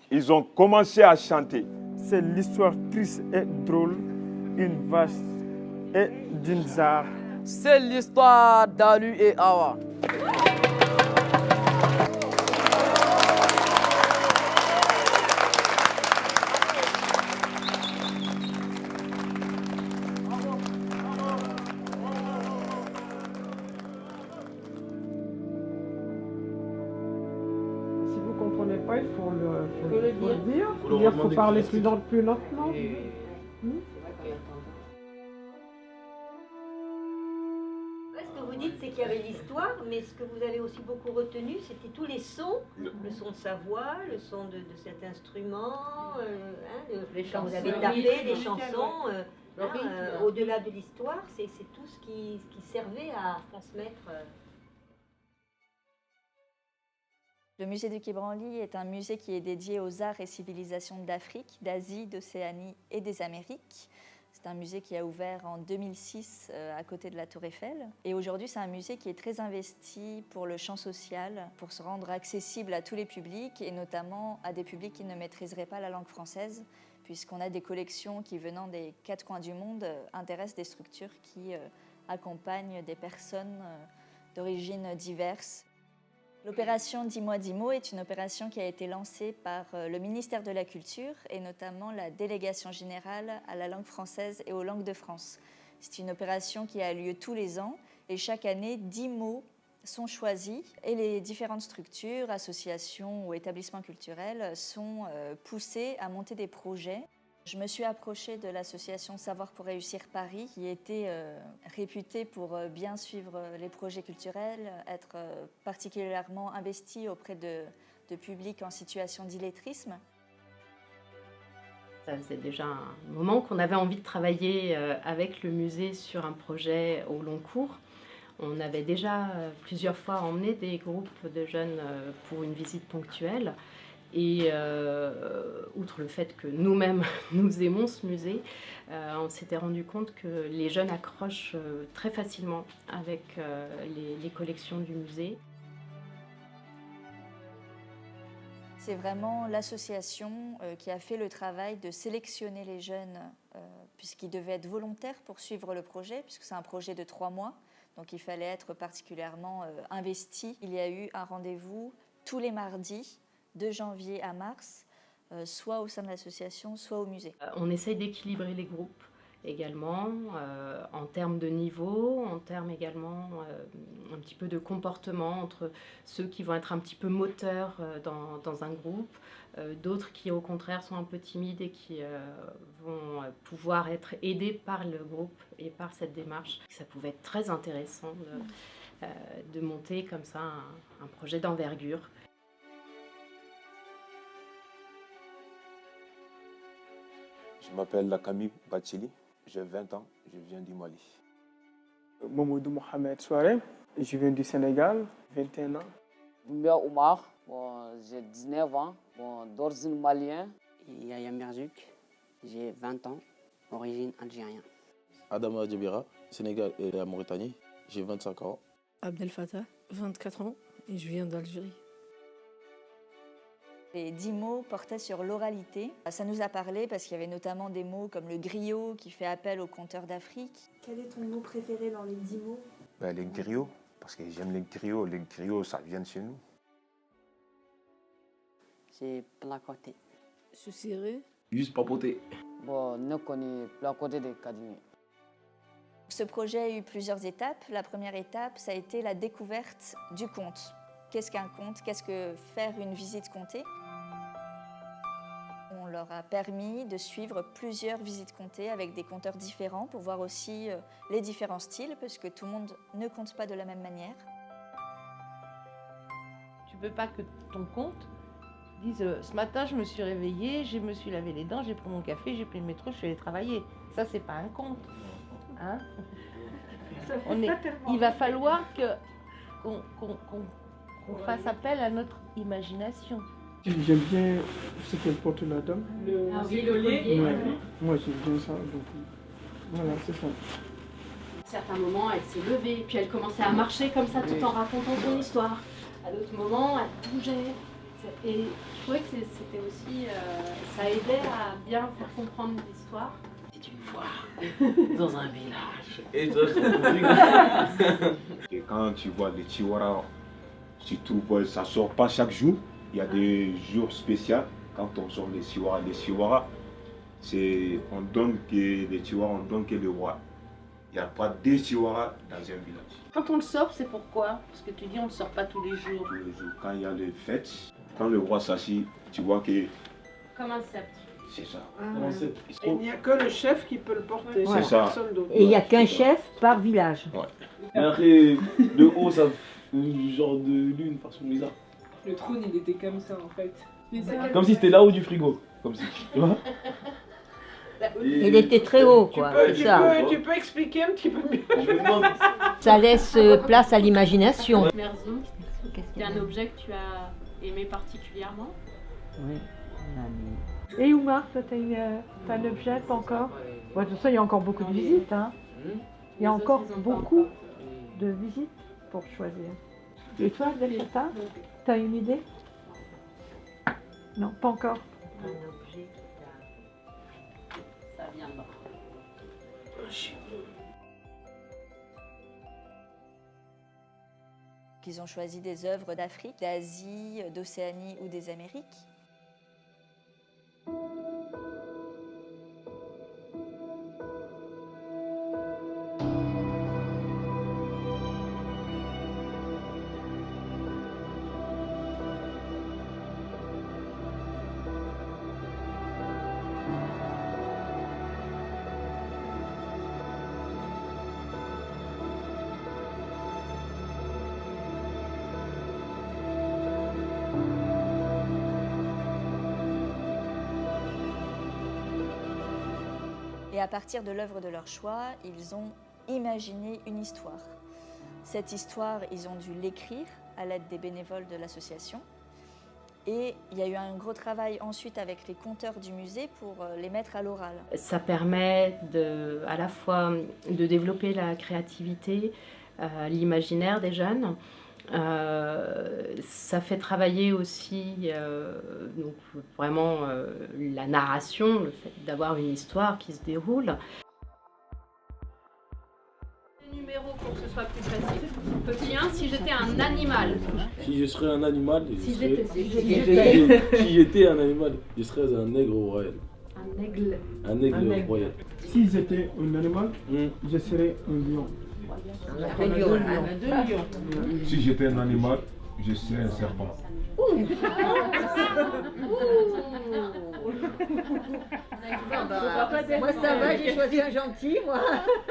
Ils ont commencé à chanter. C'est l'histoire triste et drôle, une vache et d'une zare. C'est l'histoire d'Alu et Awa. Si vous ne comprenez pas, il faut le dire. Il faut parler plus lentement. Ce que vous dites, c'est qu'il y avait l'histoire, mais ce que vous avez aussi beaucoup retenu, c'était tous les sons, le son de sa voix, le son de cet instrument, quand vous avez tapé des chansons, au-delà de l'histoire, c'est tout ce qui servait à transmettre. Le musée du Quai Branly est un musée qui est dédié aux arts et civilisations d'Afrique, d'Asie, d'Océanie et des Amériques. C'est un musée qui a ouvert en 2006 à côté de la Tour Eiffel. Et aujourd'hui, c'est un musée qui est très investi pour le champ social, pour se rendre accessible à tous les publics et notamment à des publics qui ne maîtriseraient pas la langue française, puisqu'on a des collections qui, venant des 4 coins du monde, intéressent des structures qui accompagnent des personnes d'origines diverses. L'opération 10 mois 10 mots est une opération qui a été lancée par le ministère de la Culture et notamment la Délégation générale à la langue française et aux langues de France. C'est une opération qui a lieu tous les ans et chaque année, 10 mots sont choisis et les différentes structures, associations ou établissements culturels sont poussés à monter des projets. Je me suis approchée de l'association Savoir pour réussir Paris, qui était réputée pour bien suivre les projets culturels, être particulièrement investie auprès de publics en situation d'illettrisme. Ça faisait déjà un moment qu'on avait envie de travailler avec le musée sur un projet au long cours. On avait déjà plusieurs fois emmené des groupes de jeunes pour une visite ponctuelle. Et outre le fait que nous-mêmes, nous aimons ce musée, on s'était rendu compte que les jeunes accrochent très facilement avec les collections du musée. C'est vraiment l'association qui a fait le travail de sélectionner les jeunes, puisqu'ils devaient être volontaires pour suivre le projet, puisque c'est un projet de 3 mois, donc il fallait être particulièrement investi. Il y a eu un rendez-vous tous les mardis, de janvier à mars, soit au sein de l'association, soit au musée. On essaye d'équilibrer les groupes également, en termes de niveau, en termes également un petit peu de comportement entre ceux qui vont être un petit peu moteurs dans un groupe, d'autres qui au contraire sont un peu timides et qui vont pouvoir être aidés par le groupe et par cette démarche. Ça pouvait être très intéressant de monter comme ça un projet d'envergure. Je m'appelle Lakami Bachili, j'ai 20 ans, je viens du Mali. Mamoudou Mohamed Soare, je viens du Sénégal, 21 ans. Doumbia Oumar, j'ai 19 ans, d'origine malienne. Yaya Merzouk, j'ai 20 ans, origine algérienne. Adama Djebira, Sénégal et la Mauritanie, j'ai 25 ans. Abdel Fattah, 24 ans, et je viens d'Algérie. Les 10 mots portaient sur l'oralité. Ça nous a parlé parce qu'il y avait notamment des mots comme le griot qui fait appel aux conteurs d'Afrique. Quel est ton mot préféré dans les 10 mots? Les griots, parce que j'aime les griots. Les griots, ça vient de chez nous. C'est placoté. Sucéré. Juste papoter. Ne connais placoté de Kadimi. Ce projet a eu plusieurs étapes. La première étape, ça a été la découverte du conte. Qu'est-ce qu'un conte? Qu'est-ce que faire une visite contée? On leur a permis de suivre plusieurs visites contées avec des conteurs différents pour voir aussi les différents styles, parce que tout le monde ne compte pas de la même manière. Tu ne veux pas que ton conte dise ce matin je me suis réveillée, je me suis lavé les dents, j'ai pris mon café, j'ai pris le métro, je suis allée travailler. Ça, c'est pas un conte. Hein? Il va falloir qu'on fasse appel à notre imagination. J'aime bien ce qu'elle porte la dame. Le collier. Ouais. Moi j'aime bien ça, donc voilà, c'est ça. À certains moments, elle s'est levée, puis elle commençait à marcher comme ça tout en racontant son histoire. À d'autres moments, elle bougeait, Et je trouvais que c'était aussi, ça aidait à bien faire comprendre l'histoire. C'est une fois dans un village. Et quand tu vois les Tiwara, tu trouves ça sort pas chaque jour. Il y a des jours spéciaux quand on sort les Tiwara. Les Tiwara, on donne que les Tiwara, on donne que le roi. Il n'y a pas deux Tiwara dans un village. Quand on le sort, c'est pourquoi? Parce que tu dis on ne le sort pas tous les jours. Tous les jours. Quand il y a les fêtes, quand le roi s'assied, tu vois que Comme un sceptre. c'est ça. Et il n'y a que le chef qui peut le porter. C'est ça. Personne d'autre. Et il n'y a qu'un chef par village. Et après, de haut, ça fait genre de lune, façon bizarre. Le trône, il était comme ça en fait. Comme si c'était là-haut du frigo. Comme si. Tu vois? Il était très haut, quoi. c'est ça. Tu peux expliquer un petit peu mieux. Ça laisse place à l'imagination. Merzou, c'est un objet que tu as aimé particulièrement? Oui. Et Oumar, toi, t'as un objet, pas encore? De toute façon, il y a encore beaucoup de visites. Hein. Il y a encore beaucoup de visites pour choisir. Et toi, Delphata, t'as une idée? Non, pas encore. Un objet Ça viendra. Qu'ils ont choisi des œuvres d'Afrique, d'Asie, d'Océanie ou des Amériques. Et à partir de l'œuvre de leur choix, ils ont imaginé une histoire. Cette histoire, ils ont dû l'écrire à l'aide des bénévoles de l'association. Et il y a eu un gros travail ensuite avec les conteurs du musée pour les mettre à l'oral. Ça permet à la fois de développer la créativité, l'imaginaire des jeunes. Ça fait travailler aussi donc vraiment la narration, le fait d'avoir une histoire qui se déroule. Les numéros pour que ce soit plus facile. Petit 1, si j'étais un animal. Si je serais un animal, Si j'étais un animal, je serais un nègre royal. Un aigle. Un aigle royal. Si j'étais un animal, je serais un lion. Si j'étais un animal, je serais un serpent. Moi ça va, j'ai choisi un gentil, moi.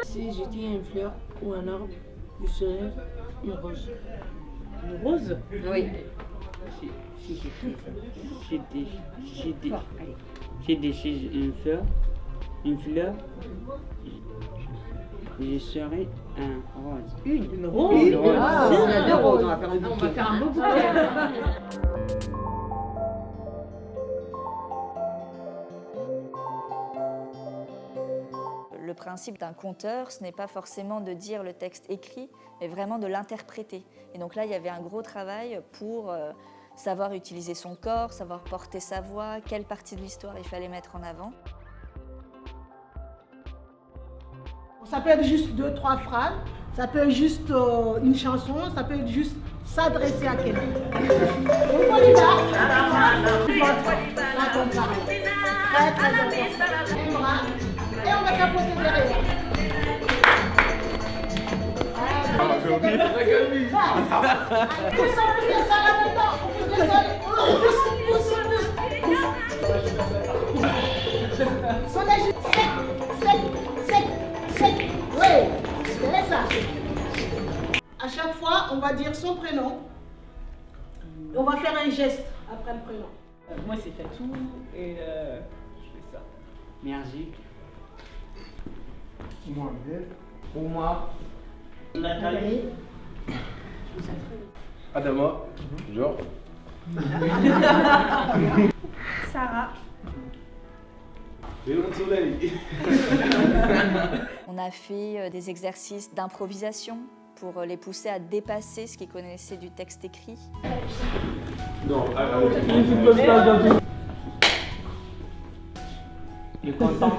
Si j'étais une fleur ou un arbre, je serais une rose. Une rose? Oui. Si j'étais une fleur, je serais un rose. Une rose? Une rose. Ah, on a deux roses, on va faire un bouquet. On va faire un beau bouquet. Le principe d'un conteur, ce n'est pas forcément de dire le texte écrit, mais vraiment de l'interpréter. Et donc là, il y avait un gros travail pour savoir utiliser son corps, savoir porter sa voix, quelle partie de l'histoire il fallait mettre en avant. Ça peut être juste 2-3 phrases, ça peut être juste une chanson, ça peut être juste s'adresser à quelqu'un. On y va. Très très important. Et on va capoter derrière. Pousse ça là maintenant. Pousse ça. Soleil sec. Oui, c'est ça. À chaque fois, on va dire son prénom. On va faire un geste après le prénom. Moi, c'est Fatou et je fais ça. Merci. Oumar. Nathalie. Adama. Genre. Sarah. Soleil. On a fait des exercices d'improvisation pour les pousser à dépasser ce qu'ils connaissaient du texte écrit. Il est content.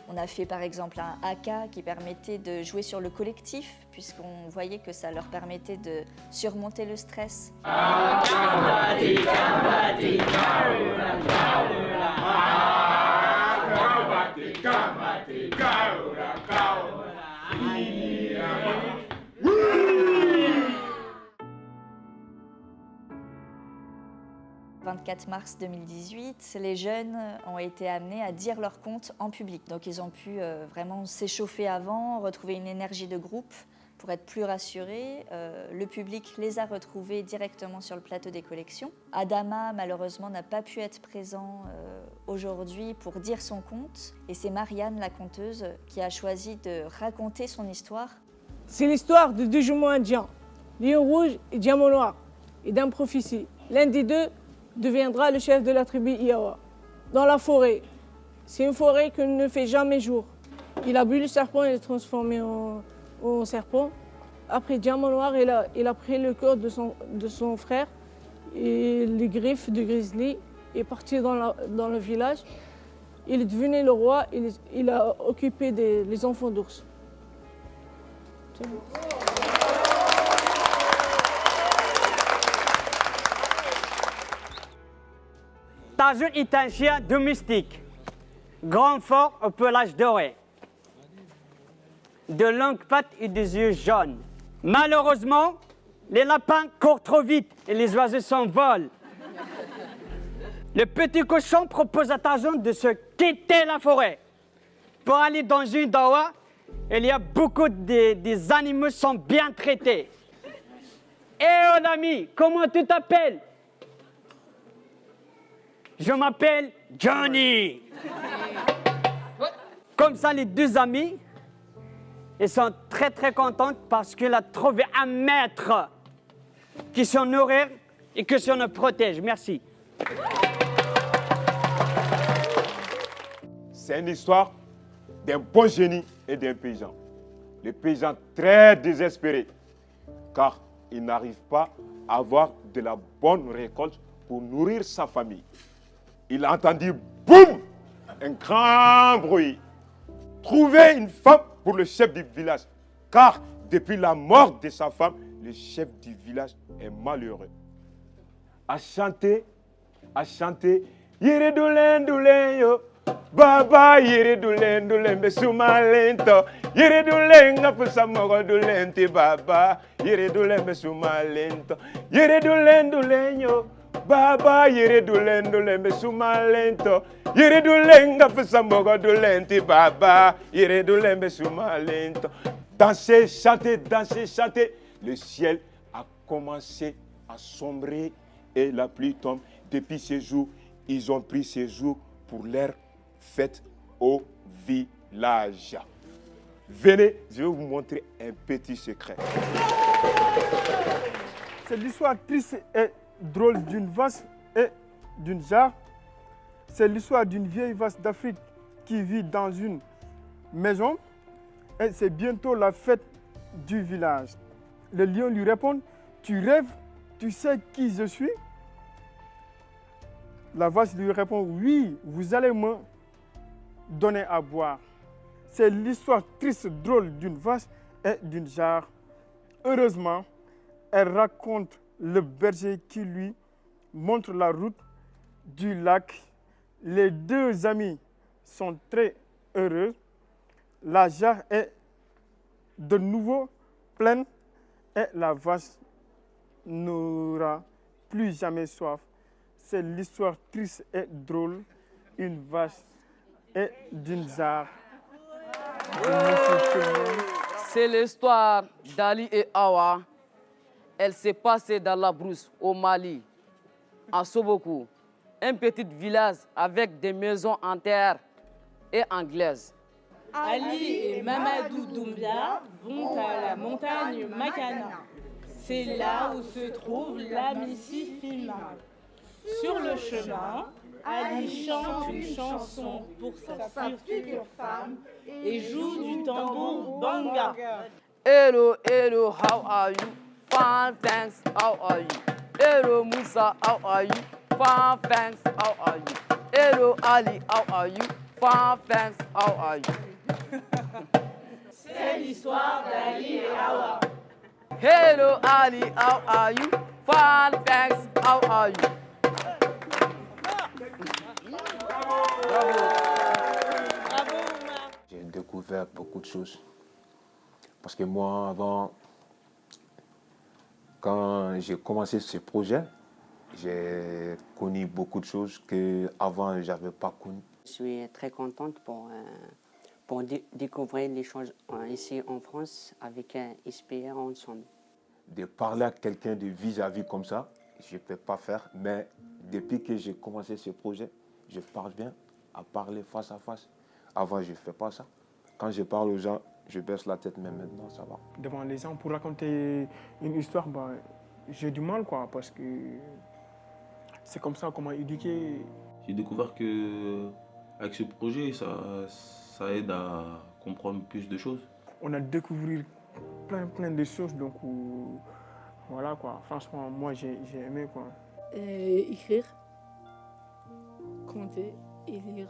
On a fait par exemple un haka qui permettait de jouer sur le collectif, puisqu'on voyait que ça leur permettait de surmonter le stress. Le 24 mars 2018, les jeunes ont été amenés à dire leur compte en public. Donc ils ont pu vraiment s'échauffer avant, retrouver une énergie de groupe pour être plus rassurés. Le public les a retrouvés directement sur le plateau des collections. Adama, malheureusement, n'a pas pu être présent aujourd'hui pour dire son conte. Et c'est Marianne, la conteuse, qui a choisi de raconter son histoire. C'est l'histoire de deux jumeaux indiens, Lion Rouge et Diamant Noir, et d'un prophétie. L'un des deux deviendra le chef de la tribu Iawa. Dans la forêt, c'est une forêt qui ne fait jamais jour. Il a bu le serpent et l'a transformé en serpent. Après, Diamant Noir, il a pris le corps de son frère et les griffes de grizzly est parti dans le village. Il est devenu le roi, il a occupé les enfants d'ours. Tarzan est un chien domestique, grand fort au pelage doré, de longues pattes et des yeux jaunes. Malheureusement, les lapins courent trop vite et les oiseaux s'envolent. Le petit cochon propose à Tarzan de se quitter la forêt pour aller dans une dawa. Il y a beaucoup des animaux sont bien traités. Eh mon ami, comment tu t'appelles? Je m'appelle Johnny. Comme ça, les deux amis, ils sont très très contents parce qu'il a trouvé un maître qui s'en nourrit et qui s'en protège. Merci. C'est une histoire d'un bon génie et d'un paysan. Le paysan très désespéré car il n'arrive pas à avoir de la bonne récolte pour nourrir sa famille. Il a entendu boum, un grand bruit. Trouver une femme pour le chef du village, car depuis la mort de sa femme, le chef du village est malheureux. À chanter, yere doulen yo, baba yere doulen besuma lento, yere doulen ngapusa mogo doulen baba, yere doulen besuma lento, yere doulen yo. Baba yere doulen besuma lento, yere doulen ngapusa mogo doulen baba, yere doulen besuma lento. Danser, chanter, le ciel a commencé à sombrer et la pluie tombe. Depuis ces jours, ils ont pris ces jours pour leur fête au village. Venez, je vais vous montrer un petit secret. C'est l'histoire triste et drôle d'une vache et d'une jarre. C'est l'histoire d'une vieille vache d'Afrique qui vit dans une maison. Et c'est bientôt la fête du village. Le lion lui répond, tu rêves, tu sais qui je suis? La vache lui répond, oui, vous allez me donner à boire. C'est l'histoire triste, drôle d'une vache et d'une jarre. Heureusement, elle raconte le berger qui lui montre la route du lac. Les deux amis sont très heureux. La jarre est de nouveau pleine et la vache n'aura plus jamais soif. C'est l'histoire triste et drôle, une vache et d'une jarre. C'est l'histoire d'Ali et Awa. Elle s'est passée dans la brousse au Mali, à Soboko, un petit village avec des maisons en terre et anglaises. Ali et Mamadou Doumbia vont à la montagne Makana. C'est là où se trouve la Mississippi. Sur le chemin, Ali chante une chanson pour sa future femme et joue du tambour banga. Hello, hello, how are you? Fine, thanks, how are you? Hello, Musa, how are you? Fine, thanks, how are you? Hello, Ali, how are you? Fine, thanks, how are you? C'est l'histoire d'Ali et Hawa. Hello, Ali, how are you? Fine, thanks, how are you? J'ai découvert beaucoup de choses. Parce que moi, avant, quand j'ai commencé ce projet, j'ai connu beaucoup de choses qu'avant, je n'avais pas connues. Je suis très contente pour découvrir les choses ici en France avec SPR ensemble. De parler à quelqu'un de vis-à-vis comme ça, je ne peux pas faire. Mais depuis que j'ai commencé ce projet, je parviens à parler face à face. Avant, je ne fais pas ça. Quand je parle aux gens, je baisse la tête, mais maintenant, ça va. Devant les gens, pour raconter une histoire, j'ai du mal, quoi, parce que c'est comme ça qu'on m'a éduqué. J'ai découvert qu'avec ce projet, ça aide à comprendre plus de choses. On a découvert plein de choses, donc voilà, quoi. Franchement, moi, j'ai aimé, quoi. Écrire, compter et lire.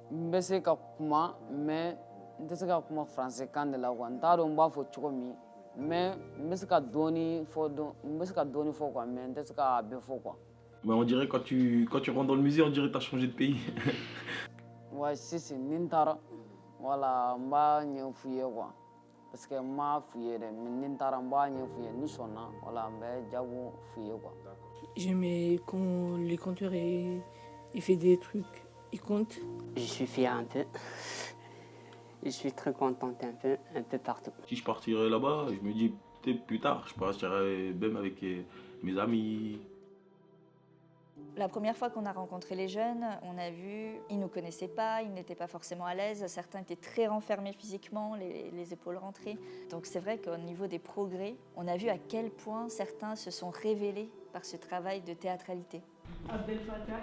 N bɛ se ka kuma mais n tɛ se ka kuma français kan de la quoi n t'a dɔn n b'a fɔ cogo min mais n bɛ se ka dɔɔni fɔ quoi mais n tɛ se ka bɛɛ fɔ quoi. Mais on dirait quand tu rentres dans le musée, on dirait que tu as changé de pays. Ouais, si ni n taara voilà n b'a ɲɛ f'u ye quoi parce que n m'a f'u ye dɛ mais ni n taara n b'a ɲɛ f'u ye ni sɔnna voilà n bɛ jago f'u ye quoi. J'aimais quand les conteurs il fait des trucs. Il compte. Je suis fière un peu. Je suis très contente un peu partout. Si je partirais là-bas, je me dis peut-être plus tard, je partirais même avec mes amis. La première fois qu'on a rencontré les jeunes, on a vu, ils ne nous connaissaient pas, ils n'étaient pas forcément à l'aise, certains étaient très renfermés physiquement, les épaules rentrées. Donc c'est vrai qu'au niveau des progrès, on a vu à quel point certains se sont révélés par ce travail de théâtralité. Abdel Fattah.